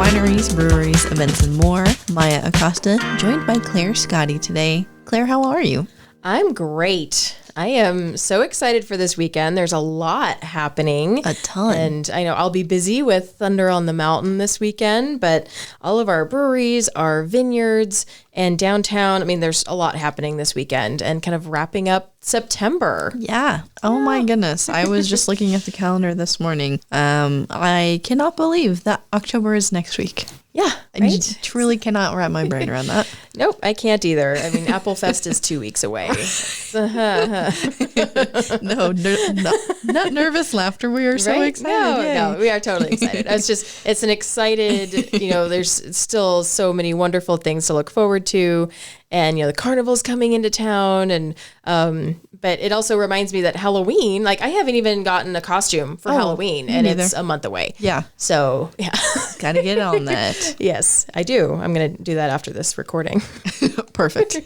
wineries, breweries, events, and more. Maya Acosta, joined by Claire Scotti today. Claire, how are you? I'm great. I am so excited for this weekend. There's a lot happening. A ton. And I know I'll be busy with Thunder on the Mountain this weekend, but all of our breweries, our vineyards, and downtown, I mean, there's a lot happening this weekend and kind of wrapping up September. Yeah. Oh my goodness. I was just looking at the calendar this morning. I cannot believe that October is next week. Yeah, I right? truly cannot wrap my brain around that. Nope, I can't either. I mean, Apple Fest is 2 weeks away. No, not nervous laughter. We are so excited. No, we are totally excited. It's an excited, there's still so many wonderful things to look forward to. And, the carnival's coming into town. And, but it also reminds me that Halloween, I haven't even gotten a costume for Halloween and it's a month away. Yeah. So, yeah. Gotta get on that. Yes, I do. I'm going to do that after this recording. Perfect.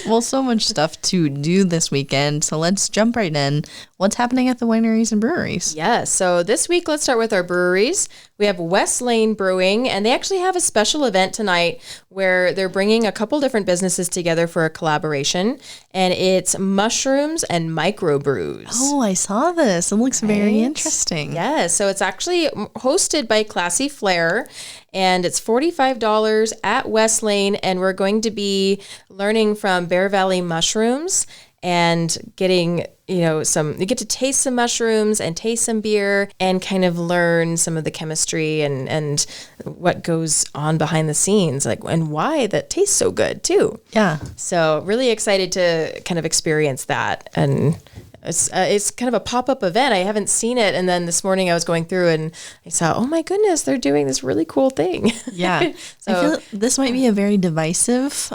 Well, so much stuff to do this weekend. So let's jump right in. What's happening at the wineries and breweries? Yes. So this week, let's start with our breweries. We have West Lane Brewing, and they actually have a special event tonight where they're bringing a couple different businesses together for a collaboration, and it's mushrooms and microbrews. Oh, I saw this. It looks very interesting. Yes. So it's actually hosted by Classy Flair, and it's $45 at West Lane, and we're going to be learning from Bear Valley mushrooms and getting, you get to taste some mushrooms and taste some beer and kind of learn some of the chemistry and what goes on behind the scenes, and why that tastes so good too. Yeah. So really excited to kind of experience that. And it's kind of a pop-up event. I haven't seen it. And then this morning I was going through and I saw, oh my goodness, they're doing this really cool thing. Yeah. So I feel this might be a very divisive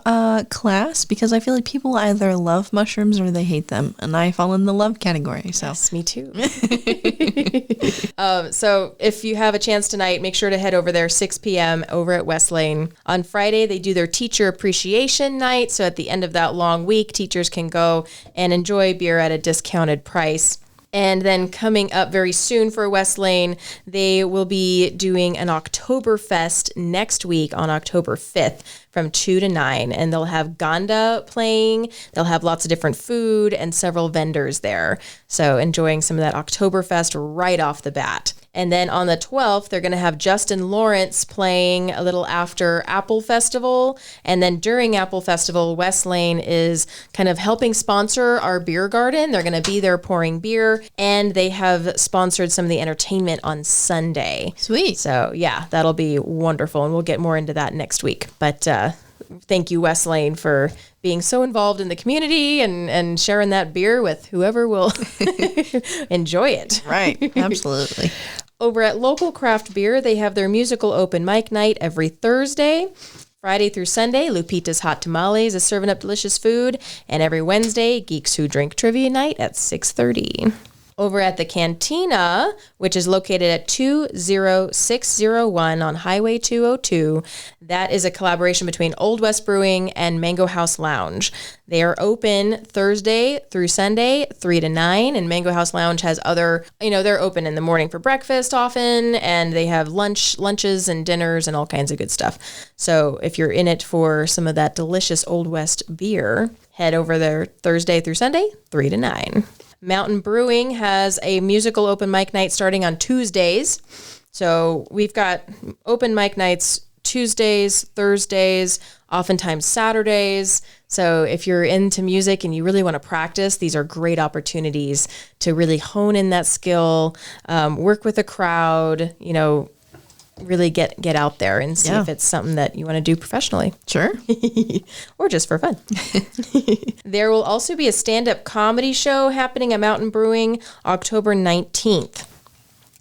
class because I feel like people either love mushrooms or they hate them. And I fall in the love category. So yes, me too. So if you have a chance tonight, make sure to head over there 6 p.m. over at West Lane. On Friday, they do their teacher appreciation night. So at the end of that long week, teachers can go and enjoy beer at a discounted price. And then coming up very soon for West Lane, they will be doing an Oktoberfest next week on October 5th from 2 to 9. And they'll have Ganda playing. They'll have lots of different food and several vendors there. So enjoying some of that Oktoberfest right off the bat. And then on the 12th, they're going to have Justin Lawrence playing a little after Apple Festival. And then during Apple Festival, West Lane is kind of helping sponsor our beer garden. They're going to be there pouring beer. And they have sponsored some of the entertainment on Sunday. Sweet. So yeah, that'll be wonderful. And we'll get more into that next week. But thank you, West Lane, for being so involved in the community and sharing that beer with whoever will enjoy it. Right. Absolutely. Over at Local Craft Beer, they have their musical open mic night every Thursday. Friday through Sunday, Lupita's Hot Tamales is serving up delicious food. And every Wednesday, Geeks Who Drink Trivia Night at 6:30. Over at the Cantina, which is located at 20601 on Highway 202, that is a collaboration between Old West Brewing and Mango House Lounge. They are open Thursday through Sunday, 3 to 9, and Mango House Lounge has other, they're open in the morning for breakfast often, and they have lunches and dinners and all kinds of good stuff. So if you're in it for some of that delicious Old West beer, head over there Thursday through Sunday, 3 to 9. Mountain Brewing has a musical open mic night starting on Tuesdays. So we've got open mic nights Tuesdays, Thursdays, oftentimes Saturdays. So if you're into music and you really want to practice, these are great opportunities to really hone in that skill, work with a crowd, really get out there and see if it's something that you want to do professionally. Sure. Or just for fun. There will also be a stand-up comedy show happening at Mountain Brewing October 19th.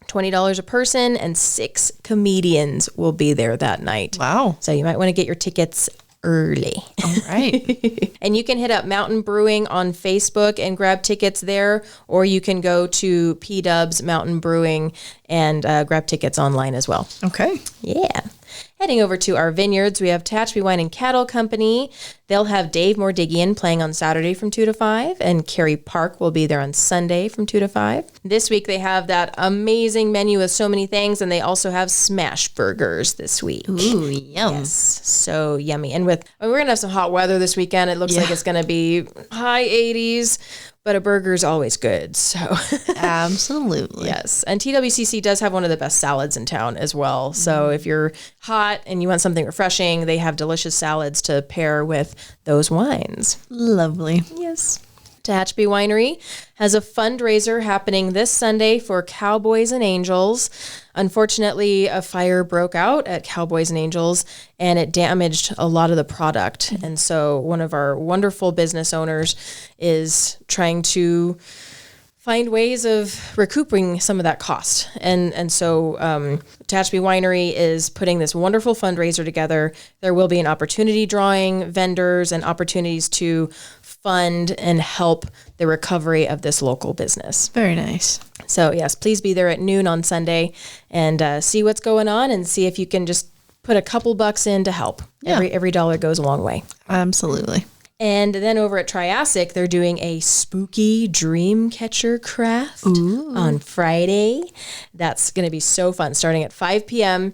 $20 a person, and 6 comedians will be there that night. Wow. So you might want to get your tickets early. All right. And you can hit up Mountain Brewing on Facebook and grab tickets there, or you can go to P-Dubs Mountain Brewing and grab tickets online as well. Okay. Yeah. Heading over to our vineyards, we have Tehachapi Wine and Cattle Company. They'll have Dave Mordigian playing on Saturday from 2 to 5, and Carrie Park will be there on Sunday from 2 to 5. This week, they have that amazing menu with so many things, and they also have smash burgers this week. Ooh, yum. Yes, so yummy. And we're going to have some hot weather this weekend. It looks like it's going to be high 80s. But a burger is always good, so. Absolutely. Yes. And TWCC does have one of the best salads in town as well. So if you're hot and you want something refreshing, they have delicious salads to pair with those wines. Lovely. Yes. Tehachapi Winery has a fundraiser happening this Sunday for Cowboys and Angels. Unfortunately, a fire broke out at Cowboys and Angels, and it damaged a lot of the product. And so one of our wonderful business owners is trying to find ways of recouping some of that cost. And so Tehachapi Winery is putting this wonderful fundraiser together. There will be an opportunity drawing, vendors, and opportunities to fund and help the recovery of this local business. Very nice. So yes, please be there at noon on Sunday and see what's going on and see if you can just put a couple bucks in to help. Yeah. Every dollar goes a long way. Absolutely. And then over at Triassic, they're doing a spooky dream catcher craft on Friday. That's going to be so fun, starting at 5 p.m.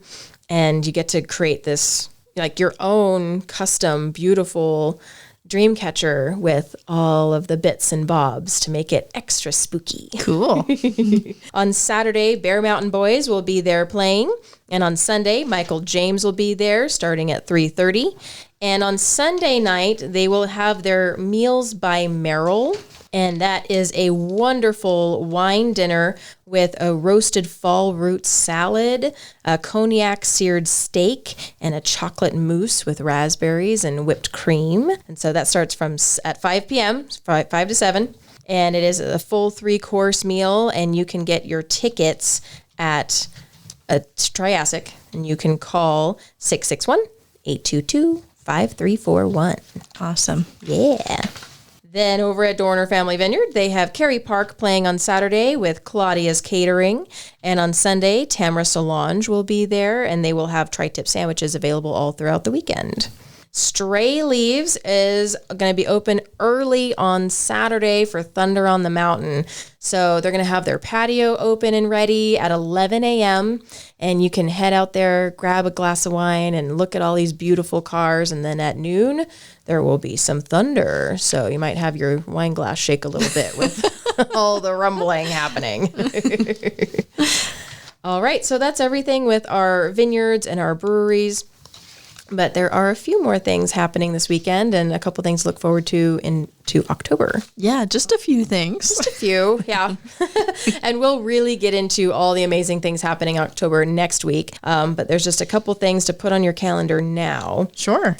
And you get to create this, like, your own custom, beautiful dream catcher with all of the bits and bobs to make it extra spooky. Cool. On Saturday, Bear Mountain Boys will be there playing. And on Sunday, Michael James will be there starting at 3:30. And on Sunday night, they will have their Meals by Merrill. And that is a wonderful wine dinner with a roasted fall root salad, a cognac seared steak, and a chocolate mousse with raspberries and whipped cream. And so that starts at 5 p.m., 5 to 7. And it is a full 3-course meal. And you can get your tickets at Triassic. And you can call 661-822-5341. Awesome. Yeah. Then over at Dorner Family Vineyard, they have Carrie Park playing on Saturday with Claudia's Catering. And on Sunday, Tamara Solange will be there, and they will have tri-tip sandwiches available all throughout the weekend. Stray Leaves is going to be open early on Saturday for Thunder on the Mountain. So they're going to have their patio open and ready at 11 a.m. And you can head out there, grab a glass of wine, and look at all these beautiful cars. And then at noon, there will be some thunder. So you might have your wine glass shake a little bit with all the rumbling happening. All right, so that's everything with our vineyards and our breweries. But there are a few more things happening this weekend and a couple things to look forward to into October. Yeah, just a few things. Just a few, yeah. And we'll really get into all the amazing things happening in October next week. But there's just a couple things to put on your calendar now. Sure.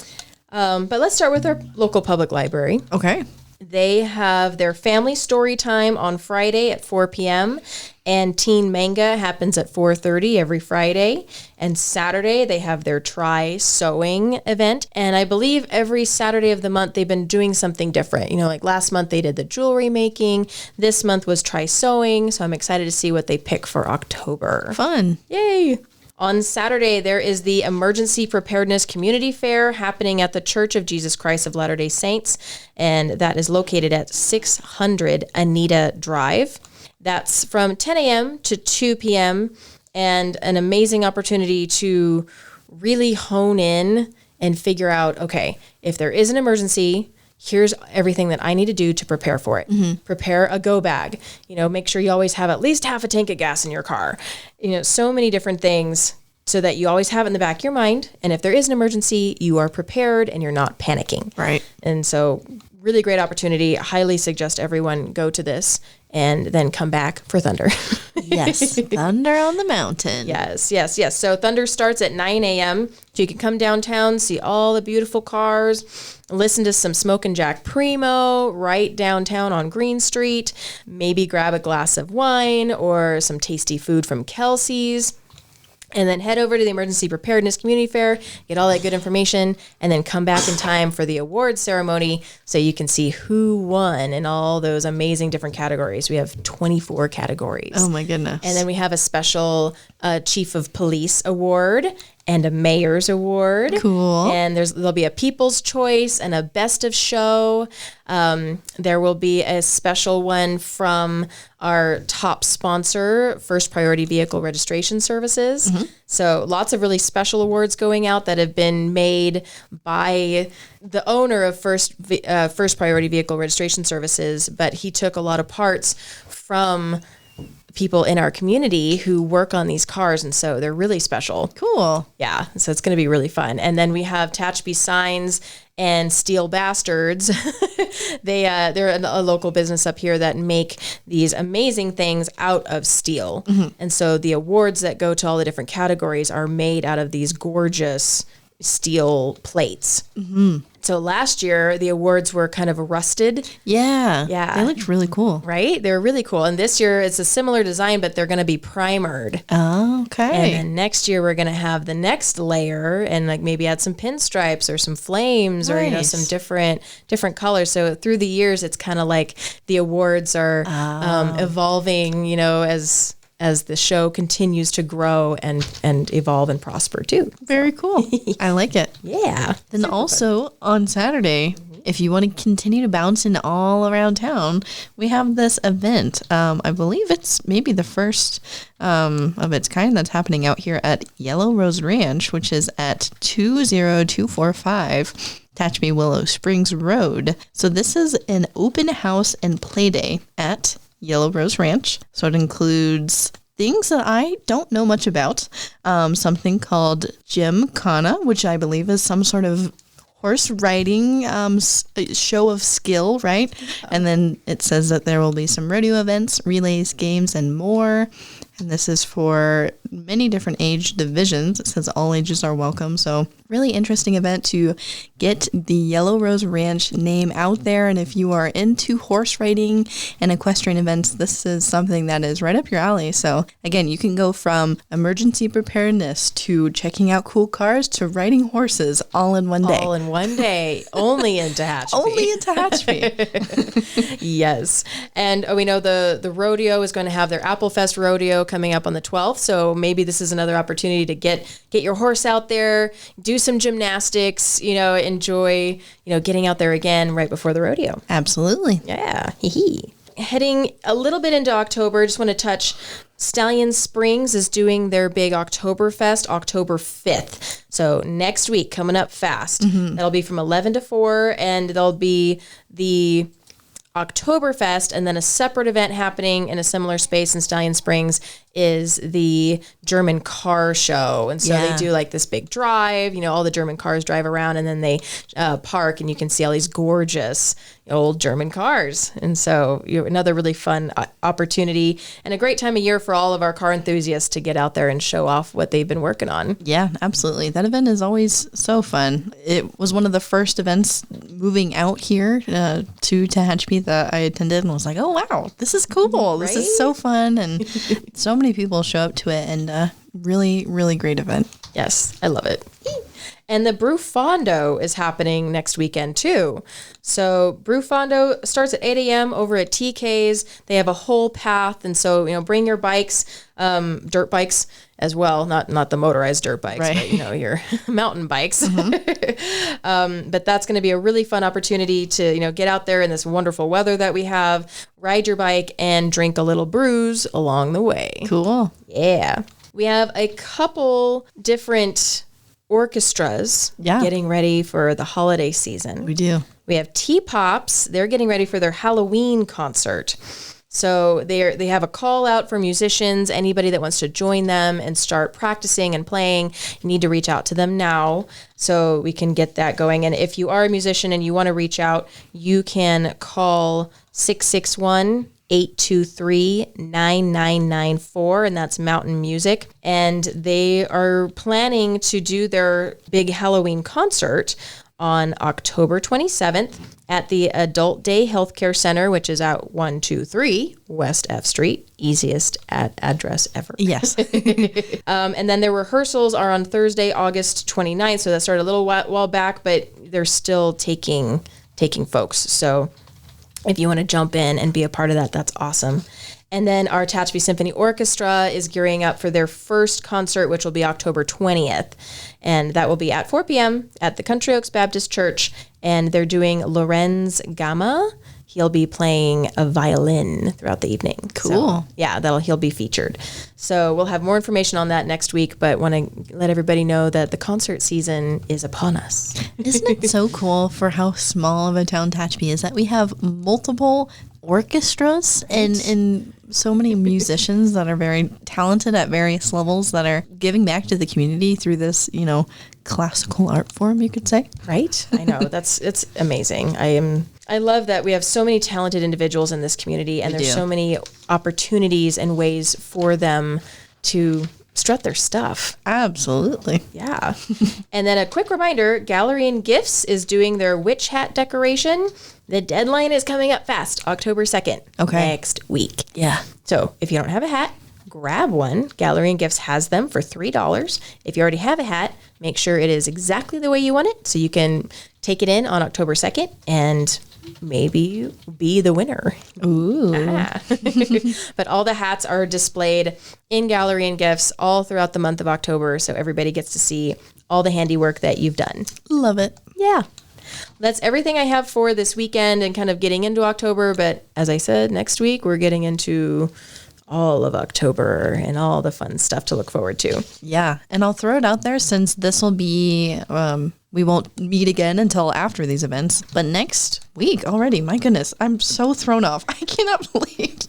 But let's start with our local public library. Okay. They have their family story time on Friday at 4 p.m. And Teen Manga happens at 4:30 every Friday. And Saturday, they have their Try Sewing event. And I believe every Saturday of the month, they've been doing something different. You know, like last month, they did the jewelry making. This month was Try Sewing. So I'm excited to see what they pick for October. Fun. Yay. On Saturday, there is the Emergency Preparedness Community Fair happening at the Church of Jesus Christ of Latter-day Saints, and that is located at 600 Anita Drive. That's from 10 a.m. to 2 p.m., and an amazing opportunity to really hone in and figure out, okay, if there is an emergency, here's everything that I need to do to prepare for it. Mm-hmm. Prepare a go bag. You know, make sure you always have at least half a tank of gas in your car. You know, so many different things so that you always have it in the back of your mind. And if there is an emergency, you are prepared and you're not panicking. Right. And so really great opportunity. I highly suggest everyone go to this and then come back for Thunder. Yes. Thunder on the Mountain. Yes. So Thunder starts at 9 a.m. So you can come downtown, see all the beautiful cars, listen to some Smokin' Jack Primo right downtown on Green Street, maybe grab a glass of wine or some tasty food from Kelsey's. And then head over to the Emergency Preparedness Community Fair, get all that good information, and then come back in time for the awards ceremony so you can see who won in all those amazing different categories. We have 24 categories. Oh, my goodness. And then we have a special a Chief of Police Award and a Mayor's Award. Cool. And there'll be a People's Choice and a Best of Show. There will be a special one from our top sponsor, First Priority Vehicle Registration Services. So lots of really special awards going out that have been made by the owner of First Priority Vehicle Registration Services, but he took a lot of parts from people in our community who work on these cars, and so they're really special. Cool. Yeah, so it's going to be really fun. And then we have Tehachapi Signs and Steel Bastards. They're a local business up here that make these amazing things out of steel. And so the awards that go to all the different categories are made out of these gorgeous steel plates. So last year, the awards were kind of rusted. Yeah. Yeah. They looked really cool. Right? They were really cool. And this year, it's a similar design, but they're going to be primered. Oh, okay. And then next year, we're going to have the next layer and like maybe add some pinstripes or some flames or, some different colors. So through the years, it's kind of like the awards are evolving, as the show continues to grow and evolve and prosper too. Very cool. I like it. Yeah. Then also on Saturday, if you want to continue to bounce in all around town, we have this event. I believe it's maybe the first of its kind that's happening out here at Yellow Rose Ranch, which is at 20245 Tehachapi Willow Springs Road. So this is an open house and play day at Yellow Rose Ranch. So it includes things that I don't know much about. Something called Gymkhana, which I believe is some sort of horse riding show of skill, right? And then it says that there will be some rodeo events, relays, games, and more. And this is for many different age divisions. It says all ages are welcome. So really interesting event to get the Yellow Rose Ranch name out there. And if you are into horse riding and equestrian events, this is something that is right up your alley. So again, you can go from emergency preparedness to checking out cool cars to riding horses all in one day. All in one day. Only in Tehachapi. Only in Tehachapi. Yes. And we know the rodeo is going to have their Apple Fest rodeo coming up on the 12th. So maybe this is another opportunity to get your horse out there, do some gymnastics, enjoy, getting out there again right before the rodeo. Absolutely. Yeah. Heading a little bit into October, just want to touch Stallion Springs is doing their big Oktoberfest October 5th. So next week, coming up fast. That'll be from 11 to 4, and there'll be the Oktoberfest, and then a separate event happening in a similar space in Stallion Springs is the German car show. And so they do like this big drive, all the German cars drive around, and then they park, and you can see all these gorgeous old German cars. And so another really fun opportunity and a great time of year for all of our car enthusiasts to get out there and show off what they've been working on. Yeah, absolutely. That event is always so fun. It was one of the first events moving out here to Tehachapi that I attended and was like, oh, wow, this is cool. This is so fun. And so many people show up to it, and really, really great event. Yes, I love it. And the Brew Fondo is happening next weekend too. So Brew Fondo starts at 8 a.m. over at TK's. They have a whole path, and so bring your bikes, dirt bikes as well, not the motorized dirt bikes, right, but your mountain bikes. But that's going to be a really fun opportunity to get out there in this wonderful weather that we have, ride your bike, and drink a little brews along the way. Cool. Yeah, we have a couple different orchestras getting ready for the holiday season. We do. We have T-Pops. They're getting ready for their Halloween concert. So they have a call out for musicians, anybody that wants to join them and start practicing and playing. You need to reach out to them now so we can get that going. And if you are a musician and you want to reach out, you can call 661-823-9994, and that's Mountain Music. And they are planning to do their big Halloween concert on October 27th at the Adult Day Healthcare Center, which is at 123 West F Street. Easiest address ever. Yes. And then their rehearsals are on Thursday, August 29th. So that started a little while back, but they're still taking folks. So if you want to jump in and be a part of that, that's awesome. And then our Tehachapi Symphony Orchestra is gearing up for their first concert, which will be October 20th. And that will be at 4 p.m. at the Country Oaks Baptist Church. And they're doing Lorenz Gama. He'll be playing a violin throughout the evening. Cool. So, yeah, he'll be featured. So we'll have more information on that next week, but want to let everybody know that the concert season is upon us. Isn't it so cool for how small of a town Tehachapi is that we have multiple orchestras and so many musicians that are very talented at various levels that are giving back to the community through this, classical art form, you could say. Right? I know. It's amazing. I love that we have so many talented individuals in this community, and there's so many opportunities and ways for them to strut their stuff. Absolutely. Yeah. And then a quick reminder, Gallery and Gifts is doing their witch hat decoration. The deadline is coming up fast, October 2nd. Okay. Next week. Yeah. So if you don't have a hat, grab one. Gallery and Gifts has them for $3. If you already have a hat, make sure it is exactly the way you want it so you can take it in on October 2nd and maybe be the winner. Ooh. But all the hats are displayed in Gallery and Gifts all throughout the month of October, so everybody gets to see all the handiwork that you've done. Love it. Yeah. That's everything I have for this weekend and kind of getting into October. But as I said, next week we're getting into all of October and all the fun stuff to look forward to. Yeah. And I'll throw it out there since this will be, we won't meet again until after these events. But next week already, my goodness, I'm so thrown off. I cannot believe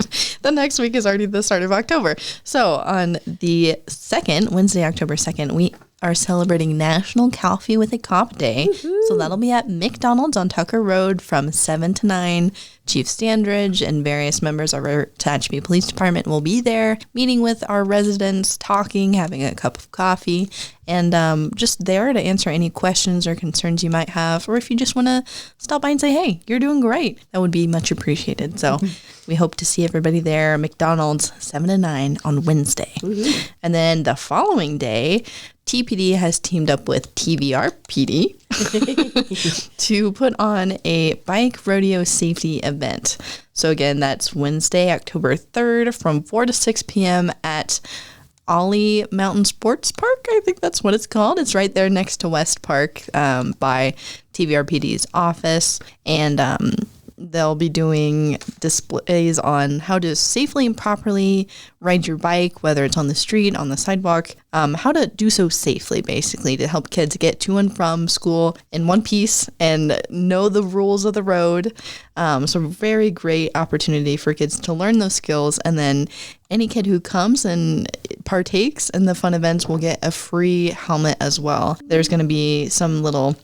the next week is already the start of October. So on the 2nd, Wednesday, October 2nd, we are celebrating National Coffee with a Cop Day. Woo-hoo. So that'll be at McDonald's on Tucker Road from 7 to 9. Chief Standridge and various members of our Tehachapi Police Department will be there, meeting with our residents, talking, having a cup of coffee, and just there to answer any questions or concerns you might have. Or if you just want to stop by and say, hey, you're doing great, that would be much appreciated. So we hope to see everybody there, McDonald's, 7 to 9 on Wednesday. Woo-hoo. And then the following day, TPD has teamed up with TVRPD to put on a bike rodeo safety event. So again, that's Wednesday, October 3rd from 4 to 6 p.m. at Ollie Mountain Sports Park. I think that's what it's called. It's right there next to West Park by TVRPD's office. And they'll be doing displays on how to safely and properly ride your bike, whether it's on the street, on the sidewalk, how to do so safely, basically, to help kids get to and from school in one piece and know the rules of the road. So very great opportunity for kids to learn those skills. And then any kid who comes and partakes in the fun events will get a free helmet as well. There's going to be some little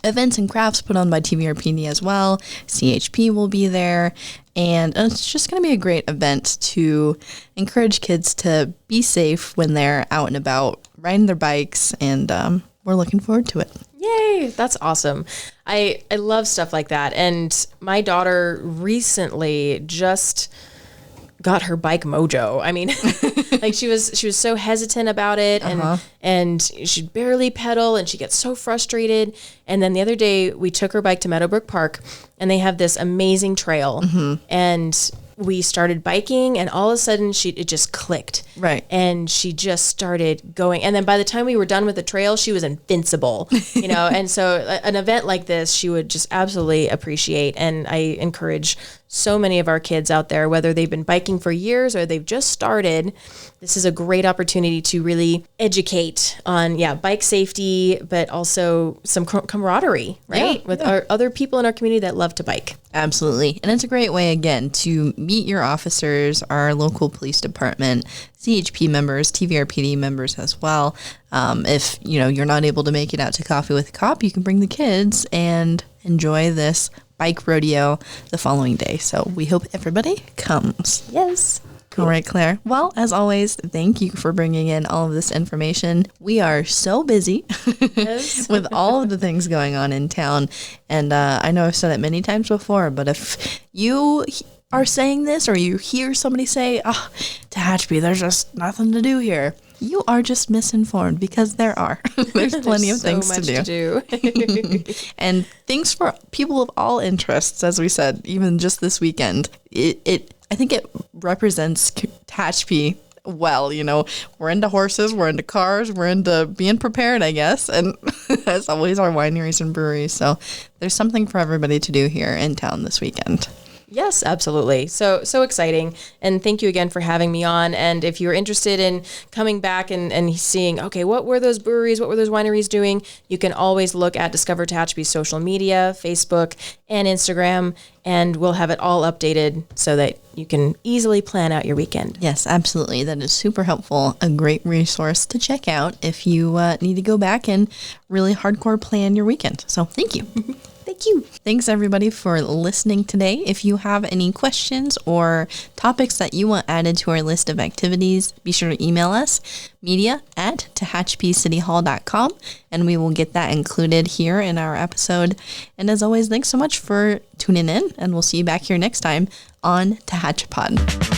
events and crafts put on by TVRPD as well. CHP will be there. And it's just going to be a great event to encourage kids to be safe when they're out and about riding their bikes. And we're looking forward to it. Yay, that's awesome. I love stuff like that. And my daughter recently just got her bike mojo. I mean, like she was so hesitant about it and she'd barely pedal and she gets so frustrated. And then the other day we took her bike to Meadowbrook Park and they have this amazing trail and we started biking and all of a sudden it just clicked. Right. And she just started going. And then by the time we were done with the trail, she was invincible, and so an event like this, she would just absolutely appreciate. And I encourage so many of our kids out there, whether they've been biking for years or they've just started, this is a great opportunity to really educate on, bike safety, but also some camaraderie, right? With our other people in our community that love to bike. Absolutely. And it's a great way, again, to meet your officers, our local police department, CHP members, TVRPD members as well. If, you're not able to make it out to Coffee with a Cop, you can bring the kids and enjoy this bike rodeo the following day. So we hope everybody comes. Yes. All right, Claire. Well, as always, thank you for bringing in all of this information. We are so busy with all of the things going on in town. And I know I've said it many times before, but if you are saying this or you hear somebody say, Tehachapi, there's just nothing to do here, you are just misinformed because there are. There's plenty of so things much to do. And things for people of all interests, as we said, even just this weekend. I think it represents Tehachapi well. You know, we're into horses, we're into cars, we're into being prepared, I guess. And as always, our wineries and breweries. So there's something for everybody to do here in town this weekend. Yes, absolutely. So exciting. And thank you again for having me on. And if you're interested in coming back and seeing, okay, what were those breweries, what were those wineries doing? You can always look at Discover Tehachapi's social media, Facebook and Instagram, and we'll have it all updated so that you can easily plan out your weekend. Yes, absolutely. That is super helpful. A great resource to check out if you need to go back and really hardcore plan your weekend. So thank you. Thank you. Thanks, everybody, for listening today. If you have any questions or topics that you want added to our list of activities, be sure to email us, media@tehachapicityhall.com, and we will get that included here in our episode. And as always, thanks so much for tuning in, and we'll see you back here next time on Tehachapod.